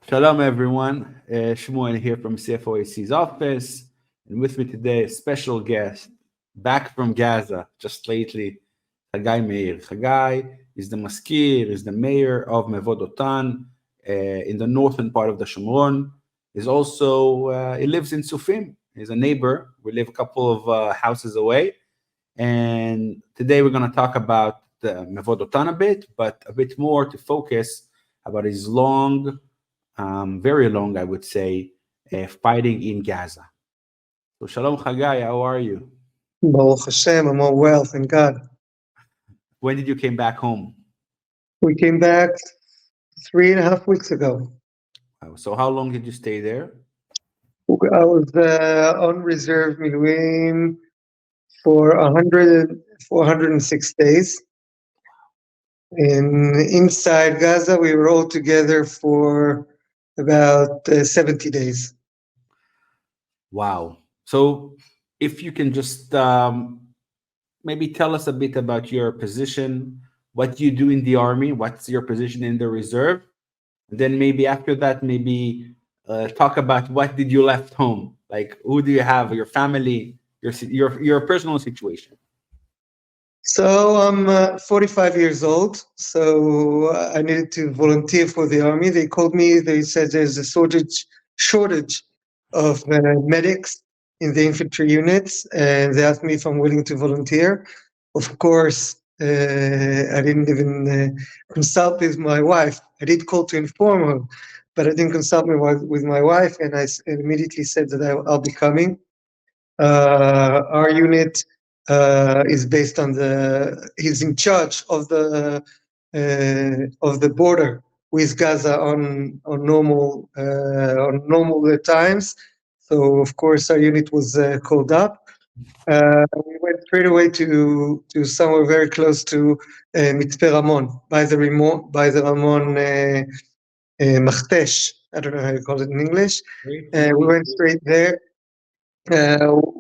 Shalom, everyone. Shmuel here from CFOIC's office. And with me today, a special guest back from Gaza just lately, Chagay Meir. Chagay is the maskir, is the mayor of Mevodotan in the northern part of the Shomron. He's also, he lives in Sufim. He's a neighbor. We live a couple of houses away. And today we're going to talk about the Mevodotan a bit, but a bit more to focus about his very long, I would say, fighting in Gaza. So, Shalom Chagay, how are you? Baruch Hashem, I'm all well, thank God. When did you came back home? We came back 3.5 weeks ago. So, how long did you stay there? I was on reserve miluim for 406 days. And inside Gaza, we were all together for about 70 days. Wow. So, if you can just maybe tell us a bit about your position, what you do in the army, what's your position in the reserve, and then maybe after that, maybe talk about what did you left home, like who do you have, your family, your personal situation. So I'm 45 years old, so I needed to volunteer for the army. They called me, they said there's a shortage of medics in the infantry units, and they asked me if I'm willing to volunteer. Of course, I didn't even consult with my wife. I did call to inform her, but I didn't consult with my wife, and I immediately said that I'll be coming. Our unit is based on he's in charge of the border with Gaza on normal times. So of course our unit was called up. We went straight away to somewhere very close to Mitzpe Ramon by the Ramon Machtesh. I don't know how you call it in English. We went straight there.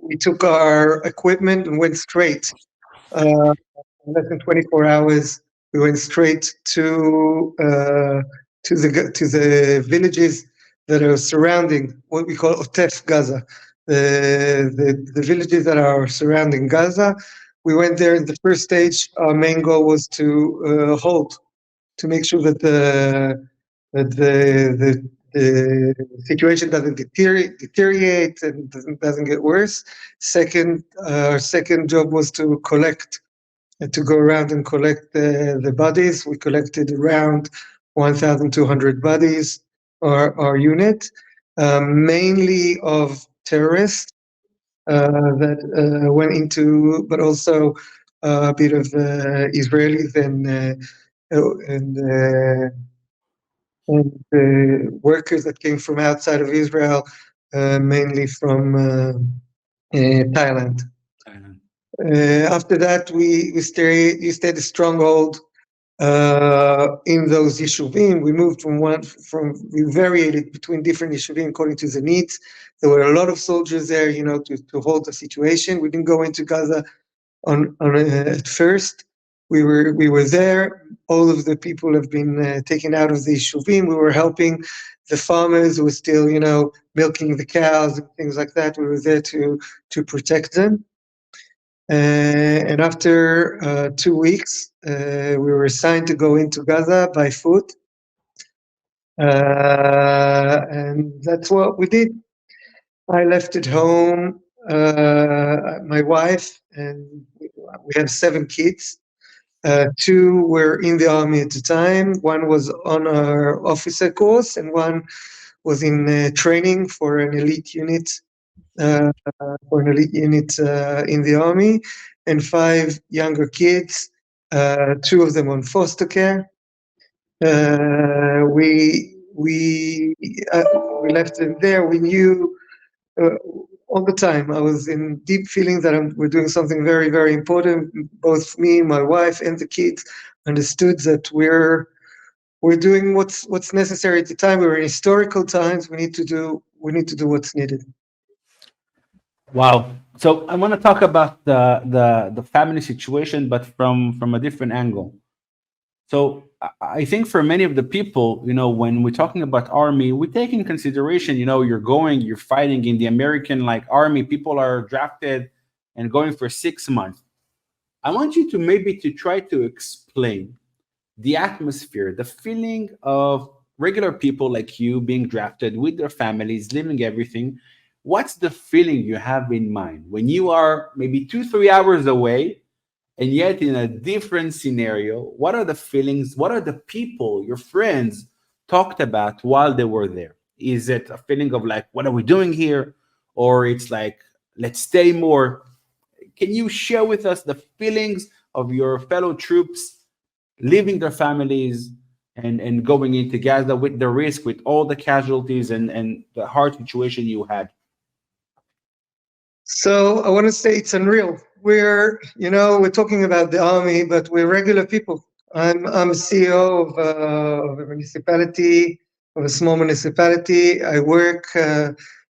We took our equipment and went straight. In less than 24 hours, we went straight to the villages that are surrounding what we call Otef Gaza, the villages that are surrounding Gaza. We went there in the first stage. Our main goal was to hold, to make sure that the situation doesn't deteriorate and doesn't get worse. Our second job was to collect, to go around and collect the bodies. We collected around 1,200 bodies, our unit, mainly of terrorists that went into, but also a bit of Israelis and workers that came from outside of Israel, mainly from Thailand. After that, we stayed a stronghold in those yeshuvim. We moved we variated between different yeshuvim according to the needs. There were a lot of soldiers there, to hold the situation. We didn't go into Gaza at first. We were there. All of the people have been taken out of the yeshuvim. We were helping the farmers who were still, milking the cows and things like that. We were there to protect them. And after 2 weeks, we were assigned to go into Gaza by foot. And that's what we did. I left at home, my wife, and we have 7 kids. 2 were in the army at the time. 1 was on our officer course, and 1 was in training for an elite unit. In the army, and 5 younger kids. 2 of them on foster care. We left them there. We knew all the time. I was in deep feeling that we're doing something very, very important. Both me, my wife, and the kids understood that we're doing what's necessary at the time. We're in historical times. We need to do what's needed. Wow. So I want to talk about the family situation, but from a different angle. So I think for many of the people, when we're talking about army, we take in consideration, you're fighting in the American like army. People are drafted and going for 6 months. I want you to maybe to try to explain the atmosphere, the feeling of regular people like you being drafted with their families, living everything. What's the feeling you have in mind when you are maybe 2, 3 hours away and yet in a different scenario? What are the feelings? What are the people, your friends, talked about while they were there? Is it a feeling of like, what are we doing here? Or it's like, let's stay more? Can you share with us the feelings of your fellow troops leaving their families and going into Gaza with the risk, with all the casualties and the hard situation you had? So I want to say it's unreal. We're talking about the army, but we're regular people. I'm a CEO of a municipality, of a small municipality. I work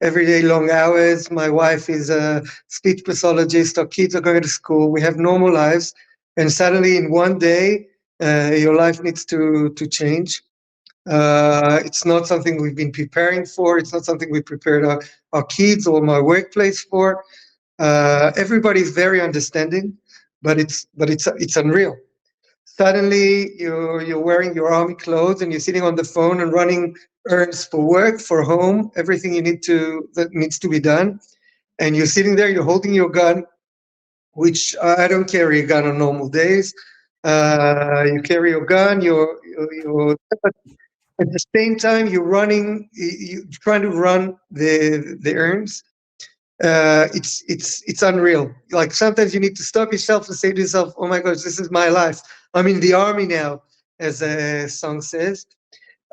every day long hours. My wife is a speech pathologist. Our kids are going to school. We have normal lives, and suddenly in one day, your life needs to change. It's not something we've been preparing for. It's not something we prepared our kids or my workplace for. Everybody's very understanding, but it's unreal. Suddenly, you're wearing your army clothes and you're sitting on the phone and running errands for work, for home, everything that needs to be done, and you're sitting there. You're holding your gun, which I don't carry a gun on normal days. You carry your gun. You're at the same time you're running. You're trying to run the errands. It's unreal. Like sometimes you need to stop yourself and say to yourself, "Oh my gosh, this is my life. I'm in the army now," as a song says.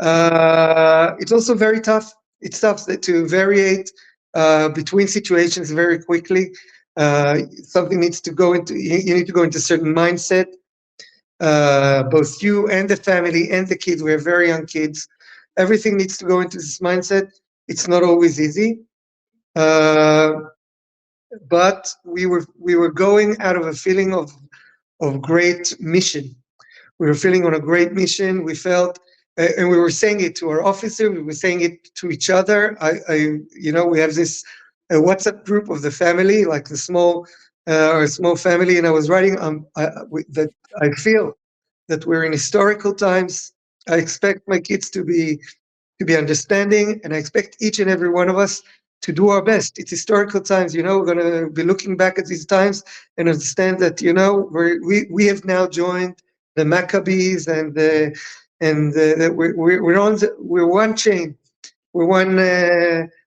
It's also very tough. It's tough to variate between situations very quickly. Something needs to go into. You need to go into a certain mindset. Both you and the family and the kids. We have very young kids. Everything needs to go into this mindset. It's not always easy. Uh, but we were going out of a feeling of great mission. We were feeling on a great mission. We felt, and we were saying it to our officer. We were saying it to each other. We have this WhatsApp group of the family, like the our small family, and I was writing that I feel that we're in historical times. I expect my kids to be understanding, and I expect each and every one of us to do our best. It's historical times, we're going to be looking back at these times and understand that, we have now joined the Maccabees that we're one chain, we're one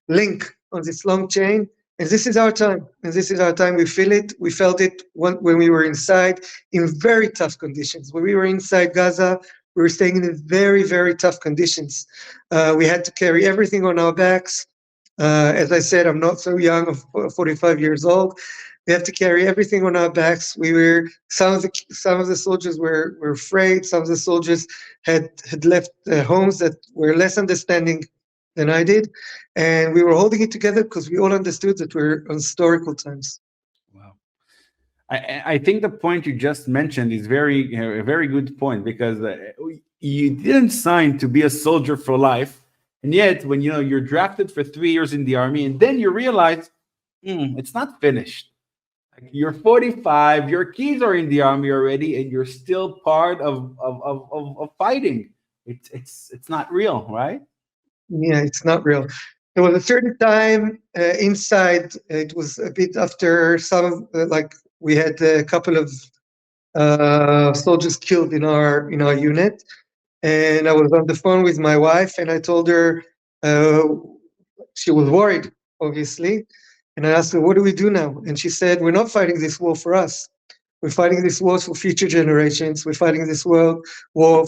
link on this long chain. And this is our time. And this is our time. We feel it. We felt it when we were inside in very tough conditions. When we were inside Gaza, we were staying in very, very tough conditions. We had to carry everything on our backs. As I said, I'm not so young, I'm 45 years old. We have to carry everything on our backs. Some of the soldiers were afraid. Some of the soldiers had left homes that were less understanding than I did, and we were holding it together because we all understood that we're on historical times. Wow. I think the point you just mentioned is a very good point, because you didn't sign to be a soldier for life, and yet when you're drafted for 3 years in the army, and then you realize it's not finished. Like, you're 45, your kids are in the army already, and you're still part of fighting. It's not real, right? Yeah, it's not real. There was a certain time inside. It was a bit after like we had a couple of soldiers killed in our unit, and I was on the phone with my wife, and I told her uh, she was worried, obviously, and I asked her, "What do we do now?" And she said, "We're not fighting this war for us. We're fighting this war for future generations. We're fighting this war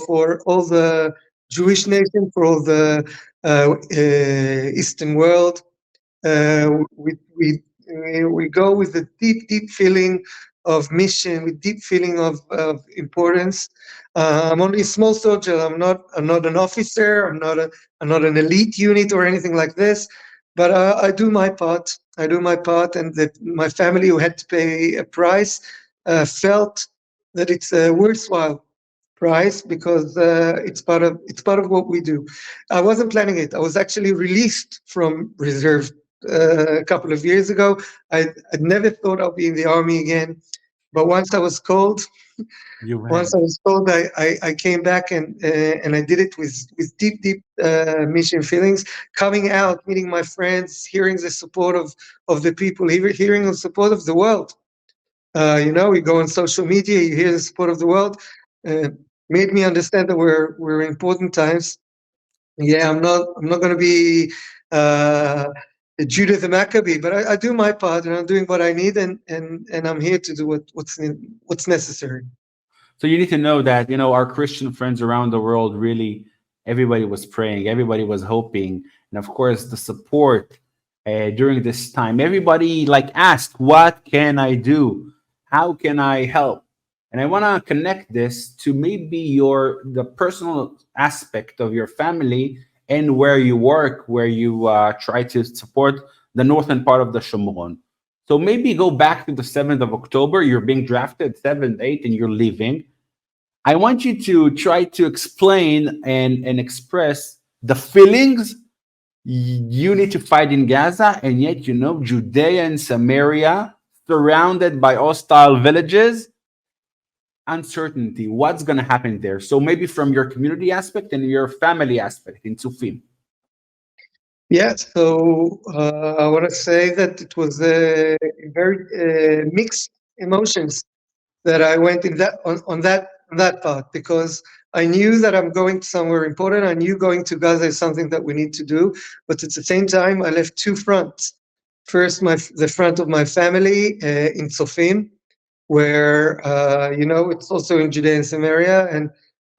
for all the Jewish nation, for all the Eastern world." We go with a deep, deep feeling of mission, with deep feeling of importance. I'm only a small soldier. I'm not an officer. I'm not an elite unit or anything like this. But I do my part. I do my part, and that my family, who had to pay a price, felt that it's a worthwhile price because it's part of what we do. I wasn't planning it. I was actually released from reserve a couple of years ago. I'd never thought I'll be in the army again, but You once went. I was told, I came back and I did it with deep mission feelings. Coming out, meeting my friends, hearing the support of the people, hearing the support of the world. You go on social media, you hear the support of the world. Uh, Made me understand that we're in important times. Yeah, I'm not going to be uh, Judah the Maccabee, but I do my part, and I'm doing what I need, and I'm here to do what's necessary. So you need to know that, our Christian friends around the world, really, everybody was praying, everybody was hoping, and of course the support during this time. Everybody like asked, "What can I do? How can I help?" And I want to connect this to maybe the personal aspect of your family and where you work, where you try to support the northern part of the Shomron. So maybe go back to the 7th of October. You're being drafted 7th, 8th, and you're leaving. I want you to try to explain and express the feelings you need to fight in Gaza, and yet, Judea and Samaria surrounded by hostile villages, uncertainty. What's going to happen there? So maybe from your community aspect and your family aspect in Sufim. Yeah, so I want to say that it was a very mixed emotions that I went in that part, because I knew that I'm going somewhere important. I knew going to Gaza is something that we need to do, but at the same time, I left two fronts. First, the front of my family in Tzofim, where it's also in Judea and Samaria,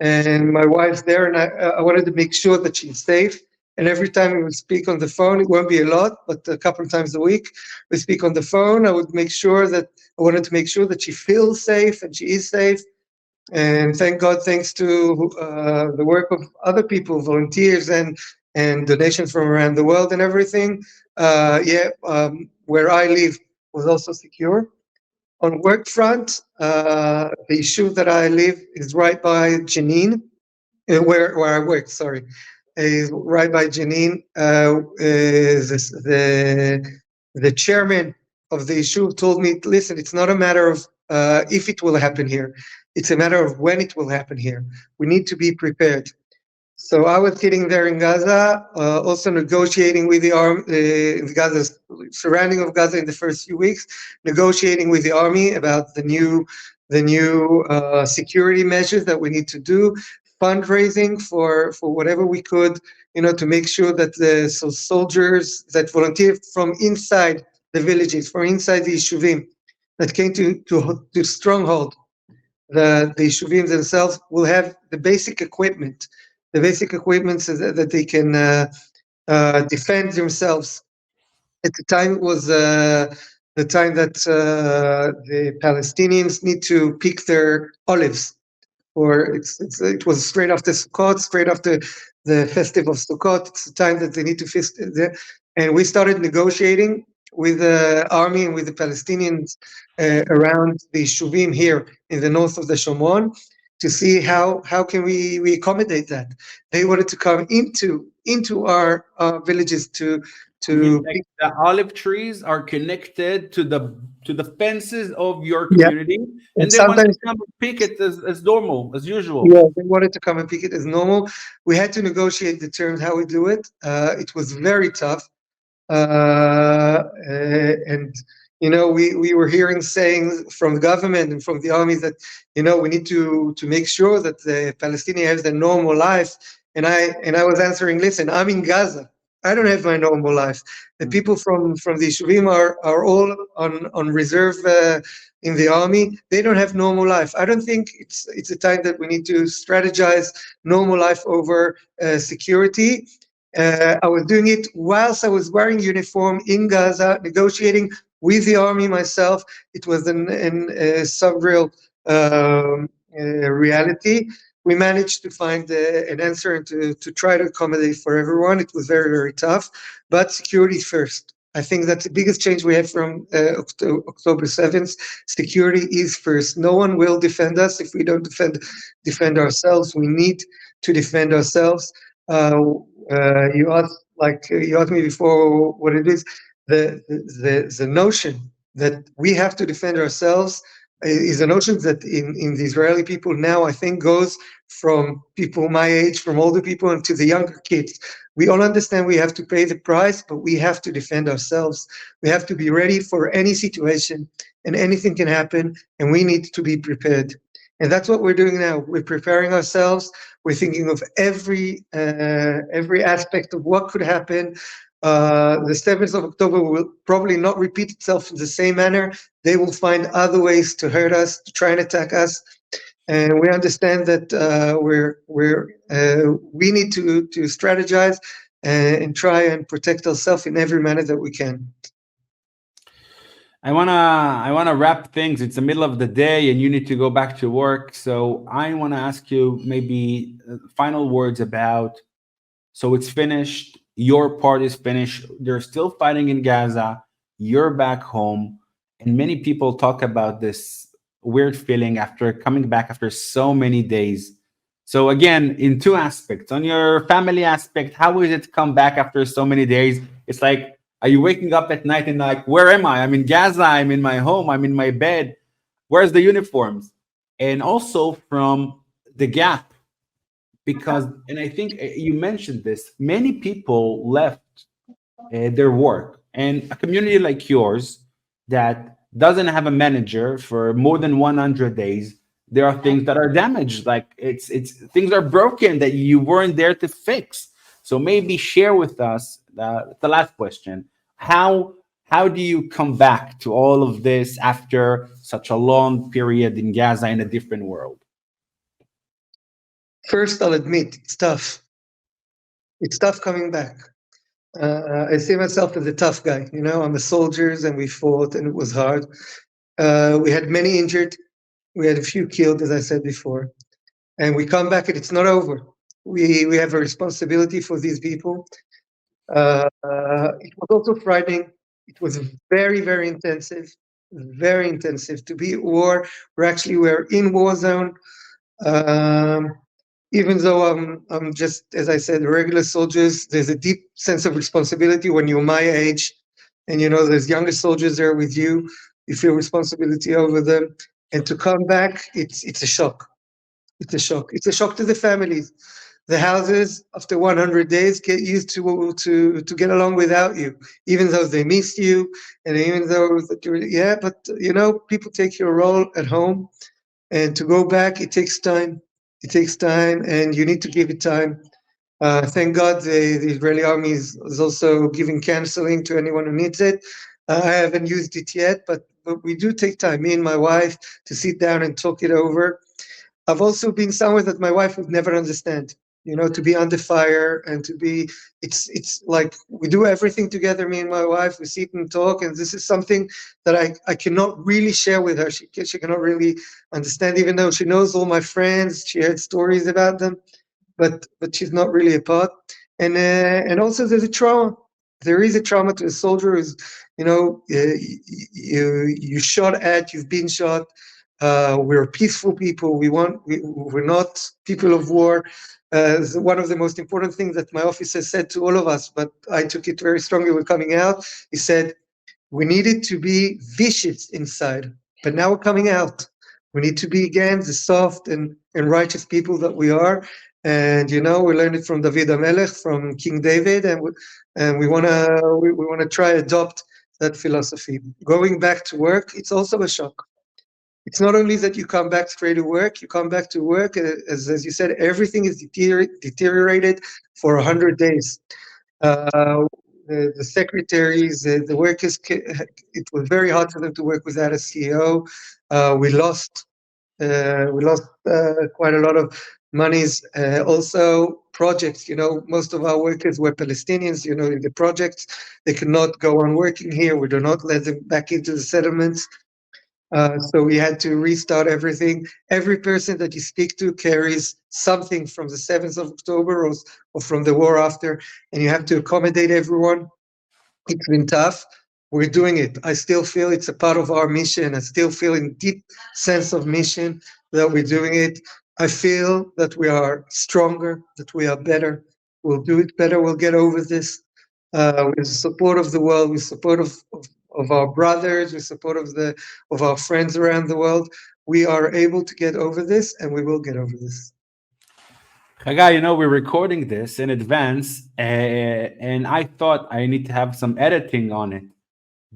and my wife's there, and I wanted to make sure that she's safe. And every time we would speak on the phone, it won't be a lot, but a couple of times a week, we speak on the phone. I wanted to make sure that she feels safe and she is safe. And thank God, thanks to the work of other people, volunteers, and donations from around the world and everything. Where I live was also secure. On work front, the issue that I live is right by Jenin, where I work. Sorry, is right by Jenin. The chairman of the issue told me, "Listen, it's not a matter of if it will happen here; it's a matter of when it will happen here. We need to be prepared." So I was sitting there in Gaza, also negotiating with the army, in Gaza, surrounding of Gaza in the first few weeks, negotiating with the army about the new security measures that we need to do, fundraising for whatever we could, to make sure that the soldiers that volunteer from inside the villages, from inside the Yishuvim, that came to stronghold the Yishuvim themselves, will have the basic equipment so that they can defend themselves. At the time, it was the time that the Palestinians need to pick their olives, or it was straight after Sukkot, straight after the festival of Sukkot. It's the time that they need to fist, and we started negotiating with the army and with the Palestinians around the Shuvim here in the north of the Shomron, to see how can we accommodate that. They wanted to come into our villages to You mean to like the olive trees are connected to the fences of your yeah, community, and and they want to sometimes come and pick it as normal, as usual. yeah, they wanted to come and pick it as normal. We had to negotiate the terms how we do it. It was very tough. And we were hearing sayings from the government and from the army that we need to make sure that the Palestinians have their normal life. And I was answering, listen, I'm in Gaza. I don't have my normal life. The people from the Yishuvim are all on reserve in the army. They don't have normal life. I don't think it's a time that we need to strategize normal life over security. I was doing it whilst I was wearing uniform in Gaza, negotiating with the army myself. It was a surreal reality. We managed to find an answer and to try to accommodate for everyone. It was very, very tough, but security first. I think that's the biggest change we have from October 7th. Security is first. No one will defend us if we don't defend ourselves. We need to defend ourselves. You asked me before what it is. The notion that we have to defend ourselves is a notion that in the Israeli people now, I think, goes from people my age, from older people, and to the younger kids. We all understand we have to pay the price, but we have to defend ourselves. We have to be ready for any situation, and anything can happen, and we need to be prepared. And that's what we're doing now. We're preparing ourselves. We're thinking of every aspect of what could happen. The 7th of October will probably not repeat itself in the same manner. They will find other ways to hurt us, to try and attack us. And we understand that we need to strategize and try and protect ourselves in every manner that we can. I wanna wrap things. It's the middle of the day, and you need to go back to work. So I want to ask you maybe final words about. So it's finished. Your part is finished. They're still fighting in Gaza. You're back home, and many people talk about this weird feeling after coming back after so many days. So again, in two aspects, on your family aspect, how is it to come back after so many days? It's like, are you waking up at night and like, where am I? I'm in Gaza. I'm in my home. I'm in my bed. Where's the uniforms? And also from the gap, because, and I think you mentioned this, many people left their work, and a community like yours that doesn't have a manager for more than 100 days, there are things that are damaged, like it's things are broken that you weren't there to fix. So maybe share with us the last question, how do you come back to all of this after such a long period in Gaza in a different world? First, I'll admit it's tough. It's tough coming back. I see myself as a tough guy. I'm a soldier, and we fought, and it was hard. We had many injured. We had a few killed, as I said before. And we come back, and it's not over. We have a responsibility for these people. It was also frightening. It was very, very intensive. Very intensive. To be at war, we're in war zone. Even though I'm just, as I said, regular soldiers, there's a deep sense of responsibility when you're my age, and there's younger soldiers there with you. You feel responsibility over them, and to come back, it's a shock. It's a shock. It's a shock to the families. The houses, after 100 days, get used to get along without you, even though they miss you, and even though but people take your role at home, and to go back, it takes time. It takes time, and you need to give it time. Thank God the Israeli army is also giving counseling to anyone who needs it. I haven't used it yet, but we do take time, me and my wife, to sit down and talk it over. I've also been somewhere that my wife would never understand, to be under fire and to be, it's like we do everything together, me and my wife, we sit and talk, and this is something that I cannot really share with her. She cannot really understand, even though she knows all my friends, she heard stories about them, but she's not really a part. And also there's a trauma. There is a trauma to a soldier who's, you shot at, you've been shot. We're peaceful people. We're not people of war. One of the most important things that my officer said to all of us, but I took it very strongly when coming out. He said, we needed to be vicious inside, but now we're coming out. We need to be again the soft and righteous people that we are. And we learned it from David HaMelech, from King David, and we wanna try adopt that philosophy. Going back to work, it's also a shock. It's not only that you come back straight to work, you come back to work, as you said, everything is deteriorated for 100 days. The secretaries, the workers, it was very hard for them to work without a CEO. We lost quite a lot of monies. Also projects, most of our workers were Palestinians, the projects, they could not go on working here. We do not let them back into the settlements. So we had to restart everything. Every person that you speak to carries something from the 7th of October or from the war after, and you have to accommodate everyone. It's been tough. We're doing it. I still feel it's a part of our mission. I still feel in deep sense of mission that we're doing it. I feel that we are stronger, that we are better. We'll do it better. We'll get over this with the support of the world, with support of our brothers, with support of our friends around the world. We are able to get over this, and we will get over this. Chagay, we're recording this in advance, and I thought I need to have some editing on it.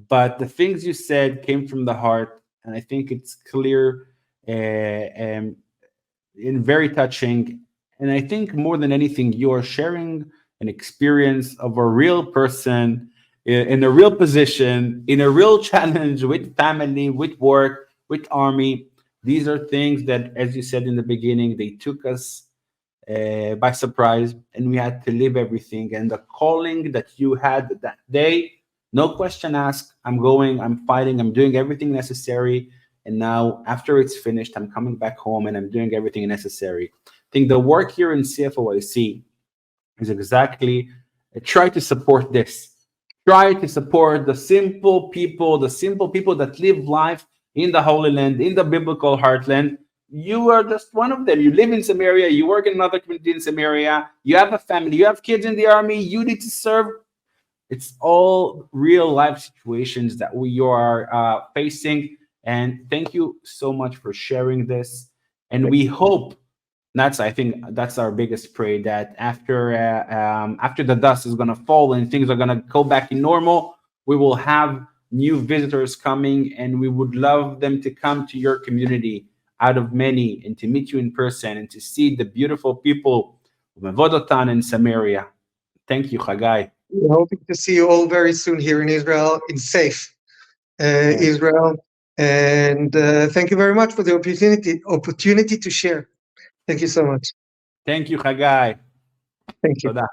But the things you said came from the heart, and I think it's clear and very touching. And I think more than anything, you are sharing an experience of a real person in a real position, in a real challenge with family, with work, with army. These are things that, as you said in the beginning, they took us by surprise, and we had to leave everything. And the calling that you had that day, no question asked, I'm going, I'm fighting, I'm doing everything necessary. And now, after it's finished, I'm coming back home and I'm doing everything necessary. I think the work here in CFOIC is exactly try to support this. Try to support the simple people that live life in the Holy Land, in the biblical heartland. You are just one of them. You live in Samaria, you work in another community in Samaria, you have a family, you have kids in the army, you need to serve. It's all real life situations that we are facing. And thank you so much for sharing this. And we hope I think that's our biggest prayer, that after the dust is going to fall and things are going to go back in normal, we will have new visitors coming, and we would love them to come to your community out of many and to meet you in person and to see the beautiful people of Mevodotan and Samaria. Thank you, Chagay. We're hoping to see you all very soon here in Israel, in safe Israel. And thank you very much for the opportunity to share. Thank you so much. Thank you, Chagay. Thank you. Toda.